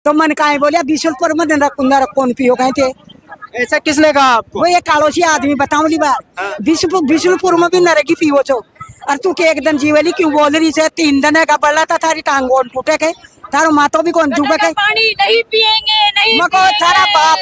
तो मन का बोलिया बिशुलपुर में नरक कौन पियो कहे थे। ऐसा किसने कहा आपको? वो ये कालोशी आदमी बताऊं ली बार बिशुलपुर में भी नरकी पियो छो। और तू के एकदम जीवली क्यों बोल रही से 3 दिन का बढ़ला था थारी टांग गोन टूटे के थारो मातो भी कौन डूबे के पानी नहीं पिएंगे नहीं मको थारा बाप।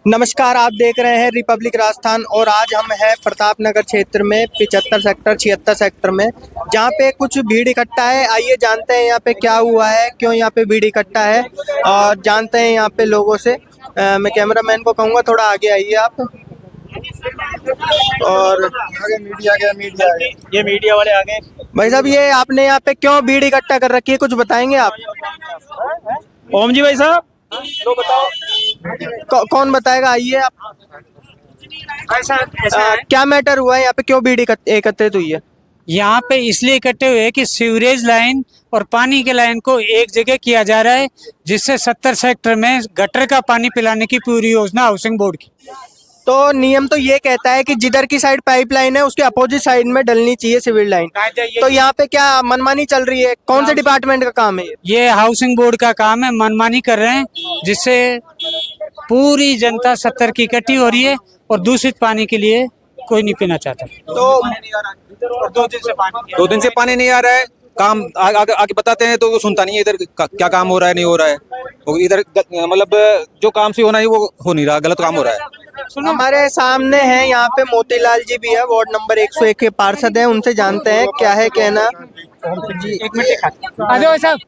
नमस्कार, आप देख रहे हैं रिपब्लिक राजस्थान और आज हम हैं प्रताप नगर क्षेत्र में 75 सेक्टर 76 सेक्टर में, जहाँ पे कुछ भीड़ इकट्ठा है। आइए जानते हैं यहाँ पे क्या हुआ है, क्यों यहाँ पे भीड़ इकट्ठा है और जानते हैं यहाँ पे लोगों से। मैं कैमरामैन को कहूँगा थोड़ा आगे आइए आप। और आगे मीडिया गया ये मीडिया वाले आगे। भाई साहब, ये आपने यहाँ पे क्यों भीड़ इकट्ठा कर रखी है, कुछ बताएंगे आप? ओम जी भाई साहब, तो बताओ। कौन बताएगा, आइए आप। क्या मैटर हुआ है यहाँ पे, क्यों भीड़ एकत्रित हुई है? यहाँ पे इसलिए इकट्ठे हुए कि सीवरेज लाइन और पानी के लाइन को एक जगह किया जा रहा है, जिससे 70 सेक्टर में गटर का पानी पिलाने की पूरी योजना हाउसिंग बोर्ड की। तो नियम तो ये कहता है कि जिधर की साइड पाइपलाइन है उसके अपोजिट साइड में डलनी चाहिए सिविल लाइन। तो यहाँ पे क्या मनमानी चल रही है? कौन से डिपार्टमेंट का काम है ये हाउसिंग बोर्ड का काम है, मनमानी कर रहे हैं, जिससे पूरी जनता 70 की इकट्ठी हो रही है और दूषित पानी के लिए कोई नहीं पीना चाहता। तो 2 दिन से पानी नहीं आ रहा है। काम आगे बताते हैं तो वो सुनता नहीं है इधर क्या काम हो रहा है, नहीं हो रहा है। वो इधर मतलब जो काम से होना है वो हो नहीं रहा, गलत काम हो रहा है। हमारे सामने है यहाँ पे मोतीलाल जी भी है, वार्ड नंबर 101 के पार्षद हैं, उनसे जानते हैं क्या है कहना। भाई साहब,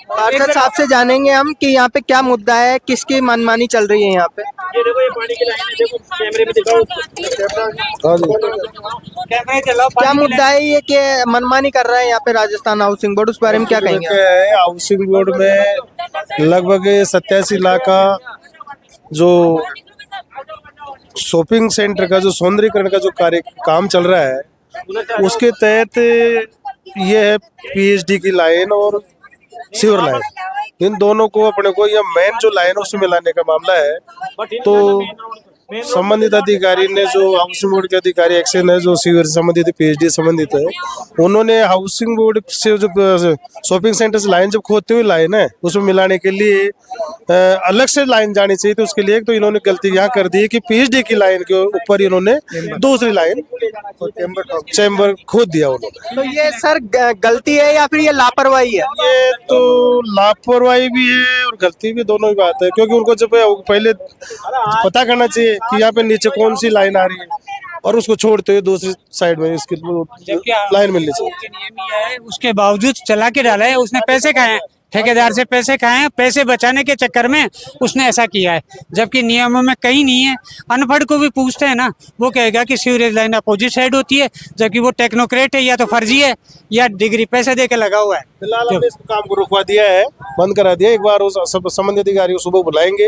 पार्षद साहब से जानेंगे हम कि यहाँ पे क्या मुद्दा है, किसकी मनमानी चल रही है यहाँ पे। क्या मुद्दा है ये कि मनमानी कर रहा है यहाँ पे राजस्थान हाउसिंग बोर्ड, उस बारे में क्या कहेंगे? हाउसिंग बोर्ड में लगभग 87 लाख का जो शॉपिंग सेंटर का जो सौंदर्यीकरण का जो काम चल रहा है, उसके तहत ये है पीएचडी की लाइन और सीवर लाइन, इन दोनों को अपने को यह मेन जो लाइन उसमें मिलाने का मामला है। तो संबंधित अधिकारी ने, जो हाउसिंग बोर्ड के अधिकारी एक्शन है, जो सीवर संबंधित पीएचडी संबंधित है, उन्होंने हाउसिंग बोर्ड से जो शॉपिंग सेंटर से लाइन जब खोदते हुए लाइन है उसमें मिलाने के लिए अलग से लाइन जानी चाहिए। तो उसके लिए तो इन्होंने गलती यहाँ कर दी है कि पीएचडी की लाइन के ऊपर इन्होंने दूसरी लाइन चैम्बर खोद दिया उन्होंने। तो ये सर गलती है या फिर ये लापरवाही है? ये तो लापरवाही भी है और गलती भी, दोनों ही बात है, क्योंकि उनको जब पहले पता करना चाहिए कि यहाँ पे नीचे कौन सी लाइन आ रही है और उसको छोड़ते हुए दूसरी साइड में इसकी लाइन मिलनी चाहिए। नियम ये है, उसके बावजूद चला के डाला है, उसने पैसे खाए हैं, ठेकेदार से पैसे खाए हैं, पैसे बचाने के चक्कर में उसने ऐसा किया है, जबकि नियमों में कहीं नहीं है। अनपढ़ को भी पूछते हैं ना, वो कहेगा कि सीवरेज लाइन अपोजिट साइड होती है, जबकि वो टेक्नोक्रेट है, या तो फर्जी है या डिग्री पैसे दे के लगा हुआ है। फिलहाल हमने इस काम को रुकवा दिया है, बंद करा दिया। एक बार उस संबंधित अधिकारी को सुबह बुलाएंगे,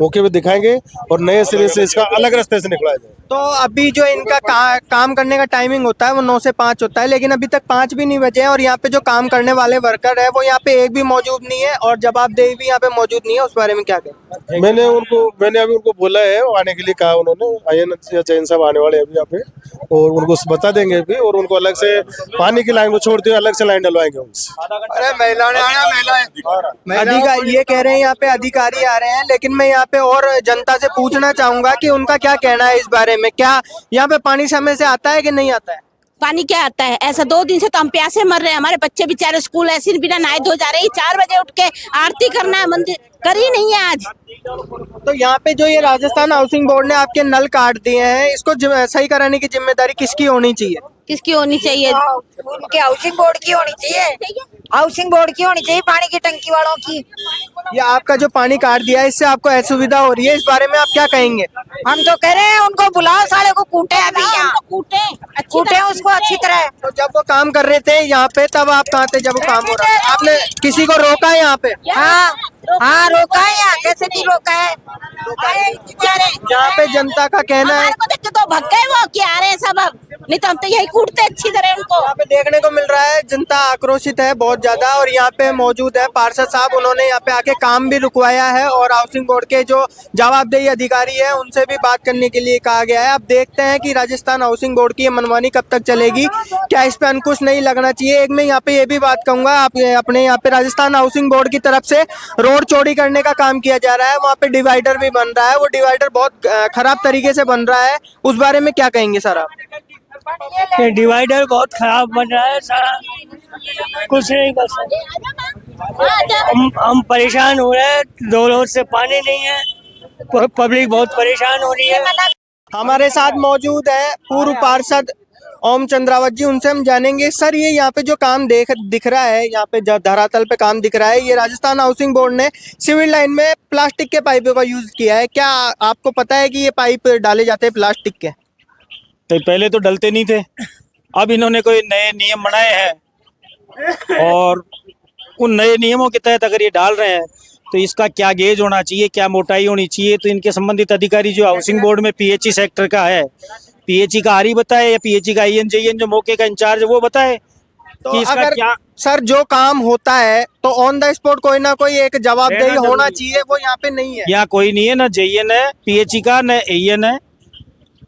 मौके पे दिखाएंगे और नए सिरे से इसका अलग रास्ते से निकला जाए। तो अभी जो इनका काम करने का टाइमिंग होता है वो 9 से 5 होता है, लेकिन अभी तक 5 भी नहीं बजे हैं और यहाँ पे जो काम करने वाले वर्कर है वो यहाँ पे एक भी मौजूद नहीं है और जवाबदेही भी यहाँ पे मौजूद नहीं है। उस बारे में क्या कहें? मैंने अभी उनको बोला है, आने के लिए कहा उन्होंने। आयन या जैन साहब आने वाले हैं अभी यहाँ पे और उनको बता देंगे भी, और उनको अलग से पानी की लाइन को छोड़ते हुए अलग से लाइन डलवाएंगे उनसे। अरे महिलाओं ने आया, अधिकारी ये कह रहे हैं यहाँ पे अधिकारी आ रहे हैं, लेकिन मैं यहाँ पे और जनता से पूछना चाहूंगा कि उनका क्या कहना है इस बारे में। क्या यहाँ पे पानी समय से आता है कि नहीं आता है? पानी क्या आता है? ऐसा 2 दिन से तो हम प्यासे मर रहे हैं, हमारे बच्चे बेचारे स्कूल ऐसे बिना नहाए धो जा रहे हैं। 4 बजे उठ के आरती करना है, मंदिर करी नहीं है आज। तो यहाँ पे जो ये राजस्थान हाउसिंग बोर्ड ने आपके नल काट दिए हैं, इसको सही कराने की जिम्मेदारी किसकी होनी चाहिए? किसकी होनी चाहिए? उनके हाउसिंग बोर्ड की होनी चाहिए, हाउसिंग बोर्ड की होनी चाहिए, पानी की टंकी वालों की। ये आपका जो पानी काट दिया है, इससे आपको असुविधा हो रही है, इस बारे में आप क्या कहेंगे? हम तो कह रहे हैं उनको बुलाओ, साले को कूटे अभी यहाँ, कूटे उसको अच्छी तरह। तो जब वो काम कर रहे थे यहाँ पे, तब आप कहाँ थे जब वो काम हो रहा था? आपने किसी को रोका है यहाँ पे? हाँ रोका है यहाँ, कैसे नहीं रोका है? यहाँ पे जनता का कहना है तो भग गए वो क्या आ रहे हैं सब। अब नहीं तो हम तो यही कूटते अच्छी तरह उनको। यहाँ पे देखने को मिल रहा है जनता आक्रोशित है बहुत ज्यादा, और यहाँ पे मौजूद है पार्षद साहब, उन्होंने यहाँ पे आके काम भी रुकवाया है और हाउसिंग बोर्ड के जो जवाबदेही अधिकारी है उनसे भी बात करने के लिए कहा गया है। अब देखते हैं कि राजस्थान हाउसिंग बोर्ड की ये मनमानी कब तक चलेगी, क्या इस पे अंकुश नहीं लगना चाहिए। एक मैं यहाँ पे ये भी बात कहूंगा, आप अपने यहाँ पे राजस्थान हाउसिंग बोर्ड की तरफ से रोड चौड़ी करने का काम किया जा रहा है, वहाँ पे डिवाइडर भी बन रहा है, वो डिवाइडर बहुत खराब तरीके से बन रहा है, उस बारे में क्या कहेंगे सर आप? ये डिवाइडर बहुत खराब बन रहा है सारा, कुछ नहीं कर सकते। हम परेशान हो रहे हैं, 2 रोज से पानी नहीं है, पब्लिक बहुत परेशान हो रही है। हमारे साथ मौजूद है पूर्व पार्षद ओम चंद्रावत जी, उनसे हम जानेंगे सर ये यहाँ पे जो काम दिख रहा है, यहाँ पे धरातल पे काम दिख रहा है, ये राजस्थान हाउसिंग बोर्ड ने सिविल लाइन में प्लास्टिक के पाइपों का यूज किया है, क्या आपको पता है कि ये पाइप डाले जाते हैं प्लास्टिक के? तो पहले तो डलते नहीं थे, अब इन्होंने कोई नए नियम बनाए हैं और उन नए नियमों के तहत अगर ये डाल रहे हैं तो इसका क्या गेज होना चाहिए, क्या मोटाई होनी चाहिए, तो इनके संबंधित अधिकारी जो हाउसिंग बोर्ड में पीएचई सेक्टर का है, पीएचई का आरई बताए या पीएचई का आईएन जो मौके का इंचार्ज है वो बताए तो कि इसका अगर क्या। सर जो काम होता है तो ऑन द स्पॉट कोई ना कोई एक जवाबदेही होना चाहिए, वो यहाँ पे नहीं है। यहाँ कोई नहीं है, ना जेईएन है पीएचई का, न एईएन है।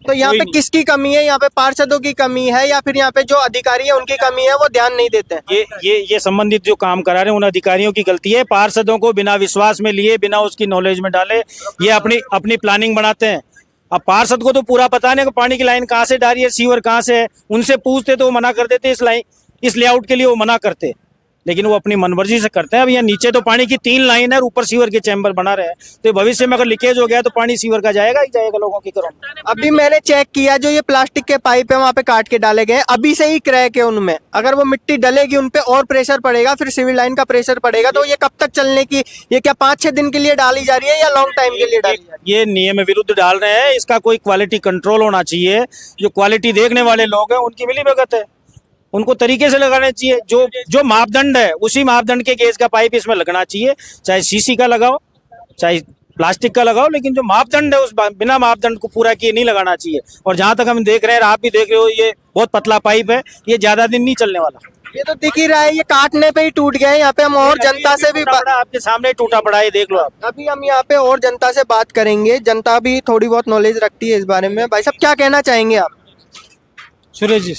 तो यहाँ पे किसकी कमी है? यहाँ पे पार्षदों की कमी है या फिर यहाँ पे जो अधिकारी है उनकी कमी है, वो ध्यान नहीं देते हैं? ये संबंधित जो काम करा रहे हैं उन अधिकारियों की गलती है। पार्षदों को बिना विश्वास में लिए, बिना उसकी नॉलेज में डाले ये अपनी प्लानिंग बनाते हैं। अब पार्षद को तो पूरा पता नहीं कि पानी की लाइन कहाँ से डाली है, सीवर कहाँ से है, उनसे पूछते तो वो मना कर देते, इस लेआउट के लिए वो मना करते, लेकिन वो अपनी मनमर्जी से करते हैं। अब यहाँ नीचे तो पानी की 3 लाइन है, ऊपर सीवर के चैम्बर बना रहे हैं, तो भविष्य में अगर लीकेज हो गया तो पानी सीवर का जाएगा ही जाएगा लोगों की घरों में। अभी मैंने चेक किया, जो ये प्लास्टिक के पाइप है वहाँ पे काट के डाले गए, अभी से ही क्रैक है उनमें, अगर वो मिट्टी डलेगी उन पे और प्रेशर पड़ेगा, फिर सिविल लाइन का प्रेशर पड़ेगा, तो ये कब तक चलने की, ये क्या 5-6 दिन के लिए डाली जा रही है या लॉन्ग टाइम के लिए डाली जा रही है? ये नियम विरुद्ध डाल रहे हैं, इसका कोई क्वालिटी कंट्रोल होना चाहिए। जो क्वालिटी देखने वाले लोग हैं उनकी मिलीभगत है, उनको तरीके से लगाने चाहिए। जो मापदंड है उसी मापदंड के गेज का पाइप इसमें लगना चाहिए, चाहे सीसी का लगाओ चाहे प्लास्टिक का लगाओ, लेकिन जो मापदंड है उस बिना मापदंड को पूरा किए नहीं लगाना चाहिए। और जहां तक हम देख रहे हैं, आप भी देख रहे हो, ये बहुत पतला पाइप है, ये ज्यादा दिन नहीं चलने वाला। ये तो दिख ही रहा है, ये काटने पे ही टूट गए। यहाँ पे हम और जनता से भी आपके सामने टूटा पड़ा है, देख लो आप। अभी हम यहाँ पे और जनता से बात करेंगे, जनता भी थोड़ी बहुत नॉलेज रखती है इस बारे में। भाई साहब क्या कहना चाहेंगे आप? सुरेश जी,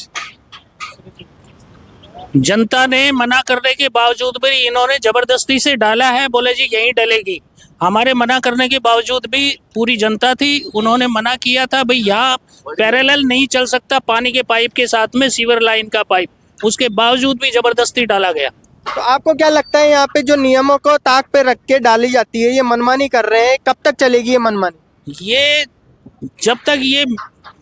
जनता ने मना करने के बावजूद भी इन्होंने जबरदस्ती से डाला है, बोले जी यहीं डलेगी। हमारे मना करने के बावजूद भी पूरी जनता थी, उन्होंने मना किया था भाई यहाँ पैरेलल नहीं चल सकता पानी के पाइप के साथ में सीवर लाइन का पाइप, उसके बावजूद भी जबरदस्ती डाला गया। तो आपको क्या लगता है यहाँ पे जो नियमों को ताक पे रख के डाली जाती है, ये मनमानी कर रहे हैं, कब तक चलेगी ये मनमानी? ये जब तक ये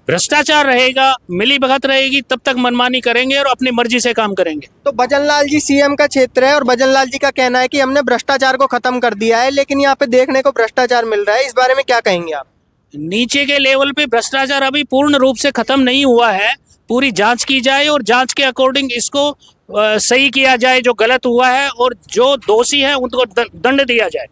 भ्रष्टाचार रहेगा, मिलीभगत रहेगी, तब तक मनमानी करेंगे और अपनी मर्जी से काम करेंगे। तो भजनलाल जी सीएम का क्षेत्र है और भजनलाल जी का कहना है कि हमने भ्रष्टाचार को खत्म कर दिया है, लेकिन यहाँ पे देखने को भ्रष्टाचार मिल रहा है, इस बारे में क्या कहेंगे आप? नीचे के लेवल पे भ्रष्टाचार अभी पूर्ण रूप से खत्म नहीं हुआ है, पूरी जांच की जाए और जांच के अकॉर्डिंग इसको सही किया जाए जो गलत हुआ है, और जो दोषी है उनको दंड दिया जाए।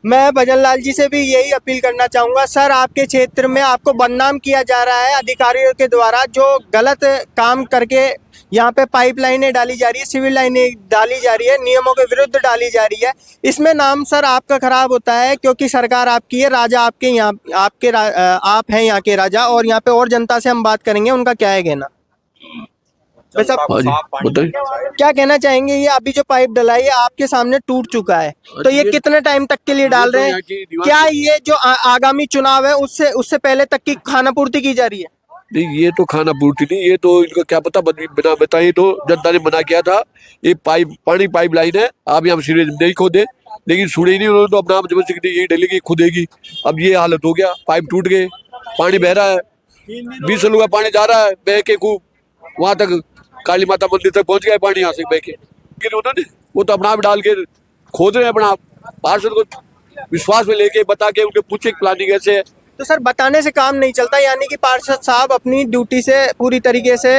मैं भजनलाल जी से भी यही अपील करना चाहूँगा। सर आपके क्षेत्र में आपको बदनाम किया जा रहा है अधिकारियों के द्वारा, जो गलत काम करके यहाँ पे पाइपलाइनें डाली जा रही है, सिविल लाइनें डाली जा रही है, नियमों के विरुद्ध डाली जा रही है, इसमें नाम सर आपका खराब होता है, क्योंकि सरकार आपकी है, राजा आपके यहाँ आप हैं यहाँ के राजा। और यहाँ पे और जनता से हम बात करेंगे, उनका क्या है कहना। वैसे क्या कहना चाहेंगे, ये अभी जो पाइप डला है ये आपके सामने टूट चुका है, तो ये कितने टाइम तक के लिए डाल रहे हैं? क्या ये जो आगामी चुनाव है उससे पहले तक की खाना पूर्ति की जा रही है? नहीं, ये तो खाना पूर्ति नहीं, ये तो इनका क्या पता, बिना बताए तो जनता ने मना किया था। ये पाइप लाइन है, आप यहाँ सीरीज नहीं खोदे, लेकिन सुने ही नहीं उन्होंने, तो अपना जबरदस्ती यही डलेगी खुदेगी। अब ये हालत हो गया, पाइप टूट गए, पानी बह रहा है, 20 लोग का पानी जा रहा है बह के खूब, वहां तक काली माता मंदिर तक पहुंच गया पानी यहाँ से बह के। लेकिन उन्होंने वो तो अपना आप डाल के खोद रहे हैं, अपना पार्षद को विश्वास में लेके बता के उनके पूछे प्लानिंग ऐसे तो सर बताने से काम नहीं चलता, यानी कि पार्षद साहब अपनी ड्यूटी से पूरी तरीके से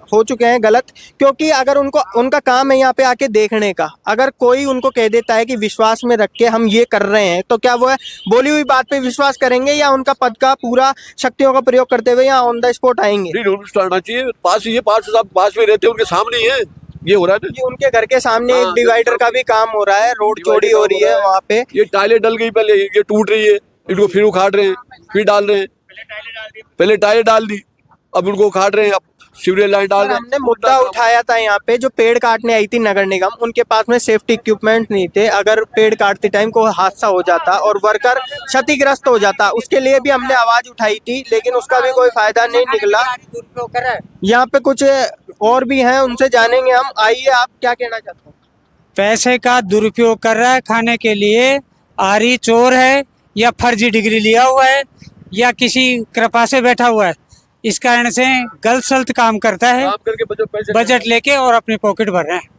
हो चुके हैं गलत, क्योंकि अगर उनका काम है यहाँ पे आके देखने का, अगर कोई उनको कह देता है कि विश्वास में रख के हम ये कर रहे हैं, तो क्या वो बोली हुई बात पे विश्वास करेंगे या उनका पद का पूरा शक्तियों का प्रयोग करते हुए यहाँ ऑन द स्पॉट आएंगे? नहीं, आना चाहिए, पास ही है, पार्षद साहब पास में रहते हैं, उनके सामने ही है, ये हो रहा है कि उनके घर के सामने एक डिवाइडर का भी काम हो रहा है, रोड चौड़ी हो रही है वहाँ पे। ये टाइलें डल गई, पहले ये टूट रही है, इनको फिर उखाड़ रहे हैं, फिर डाल रहे हैं, पहले टाइलें डाल दी, अब उनको उखाड़ रहे हैं, अब सीवरेज लाइन डाल रहे हैं। हमने मुद्दा उठाया था यहाँ पे, जो पेड़ काटने आई थी नगर निगम, उनके पास में सेफ्टी इक्विपमेंट नहीं थे, अगर पेड़ काटते टाइम को हादसा हो जाता और वर्कर क्षतिग्रस्त हो जाता, उसके लिए भी हमने आवाज उठाई थी, लेकिन उसका भी कोई फायदा नहीं निकला। यहाँ पे कुछ और भी हैं, उनसे जानेंगे हम। आइए, आप क्या कहना चाहते हैं? पैसे का दुरुपयोग कर रहा है खाने के लिए, आरी चोर है या फर्जी डिग्री लिया हुआ है या किसी कृपा से बैठा हुआ है, इस कारण से गलत सलत काम करता है, काम करके बजट लेके और अपनी पॉकेट भर रहे हैं।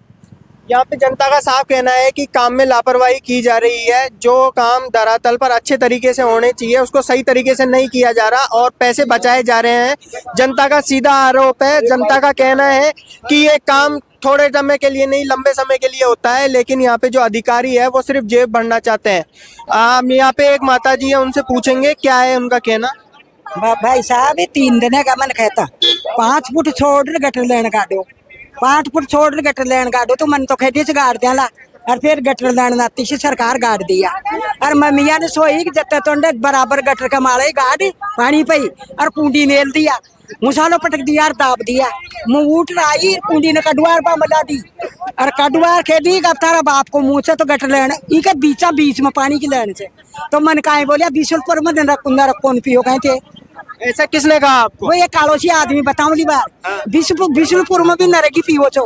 यहाँ पे जनता का साफ कहना है कि काम में लापरवाही की जा रही है, जो काम धरातल पर अच्छे तरीके से होने चाहिए उसको सही तरीके से नहीं किया जा रहा और पैसे बचाए जा रहे हैं। जनता का सीधा आरोप है, जनता का कहना है कि ये काम थोड़े समय के लिए नहीं, लंबे समय के लिए होता है, लेकिन यहाँ पे जो अधिकारी है वो सिर्फ जेब भरना चाहते हैं। यहाँ पे एक माता जी है, उनसे पूछेंगे क्या है उनका कहना। भाई साहब, ये 3 दिन का मन कहता 5 फुट छोड़ गटर लेन काटो, 5 फुट छोड़ गटर लेन काटो, तो मन तो खेती से गाड़ दिया और फिर गटर लेन नाती से सरकार गाड़ दिया। और मम्मिया ने सोई जब तो बराबर गटर का माले गाड़ पानी पई और कुंडी मेल दिया, मुसालो पटक दिया और दाब दिया, मुँह उठ आई, कुंडी ने कटवार पा मला दी और कटवार खेती का तारा बाप को मुँह से तो गटर लेन इनके बीच में पानी की लेन से, तो मन काहे बोलिया 20 पर मत रखूंगा रखो पियो कहे थे। ऐसा किसने कहा आपको? वो ये कालोसी आदमी बताऊंगी बार विष्णुपुर में भी नरेगी पियो छो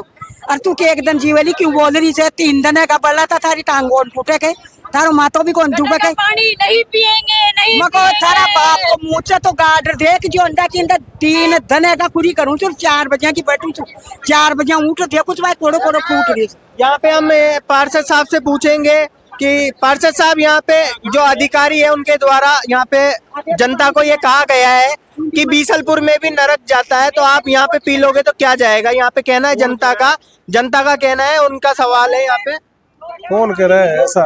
और तू के एक दिन जीवली क्यों बोल रही से 3 दिन का बड़ा था, थारी टांग फूटे के, तारो मातो भी कौन डूबे के, पानी नहीं पिएंगे, नहीं मको थारा बाप को मुँह से तो गार्डर देख जो अंडा की अंदर 3 दिन का कुरी करूँ चल 4 बजे की बैठू चु 4 बजे उठ थे कुछ बात कोड़ो कोड़ो फूट रही। यहाँ पे हम पार्षद साहब से पूछेंगे कि पार्षद साहब, यहाँ पे जो अधिकारी है उनके द्वारा यहाँ पे जनता को ये कहा गया है कि बीसलपुर में भी नरक जाता है, तो आप यहाँ पे पी लोगे तो क्या जाएगा? यहाँ पे कहना है जनता का कहना है, उनका सवाल है यहाँ पे। कौन कह रहा है ऐसा?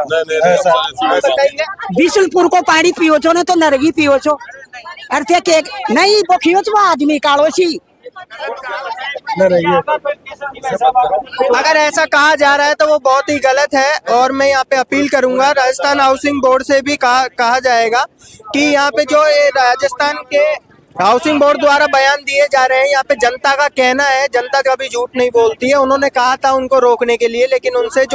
बीसलपुर को पानी पियो छो ना तो नरगी पियो छो, अर्थे के नहीं वो खियो छो आदमी कालोसी। अगर ऐसा कहा जा रहा है तो वो बहुत ही गलत है और मैं यहाँ पे अपील करूंगा, राजस्थान हाउसिंग बोर्ड से भी कहा जाएगा कि यहाँ पे जो राजस्थान के हाउसिंग बोर्ड द्वारा बयान दिए जा रहे हैं, यहाँ पे जनता का कहना है, जनता कभी झूठ नहीं बोलती है। उन्होंने कहा था उनको रोकने के लिए, लेकिन उनसे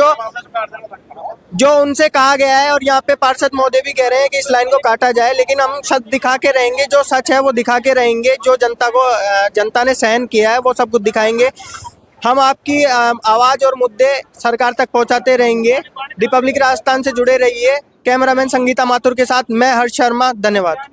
जो उनसे कहा गया है, और यहाँ पे पार्षद महोदय भी कह रहे हैं कि इस लाइन को काटा जाए, लेकिन हम सच दिखा के रहेंगे, जो सच है वो दिखा के रहेंगे, जो जनता ने सहन किया है वो सब कुछ दिखाएंगे। हम आपकी आवाज और मुद्दे सरकार तक पहुंचाते रहेंगे। रिपब्लिक राजस्थान से जुड़े रहिए। कैमरामैन संगीता माथुर के साथ मैं हर्ष शर्मा, धन्यवाद।